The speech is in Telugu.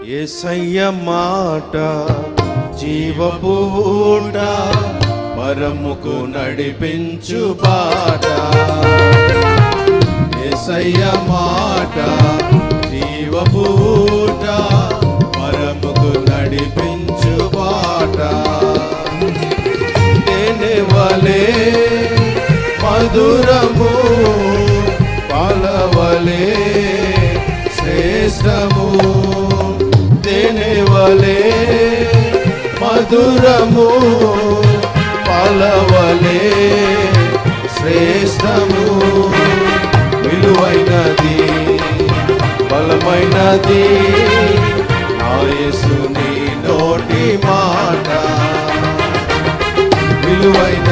యేసయ్య మాట జీవపు ఊట, పరముకు నడిపించు బాట. యేసయ్య మాట జీవపు ఊట, పరముకు నడిపించు బాట. తేనెవలే మధురము, పాలవలే శ్రేష్టము. తేనెవలే మధురము, పాలవలే శ్రేష్టము. విలువైనది బలమైనది నా యేసుని నోటి మాట. విలువైన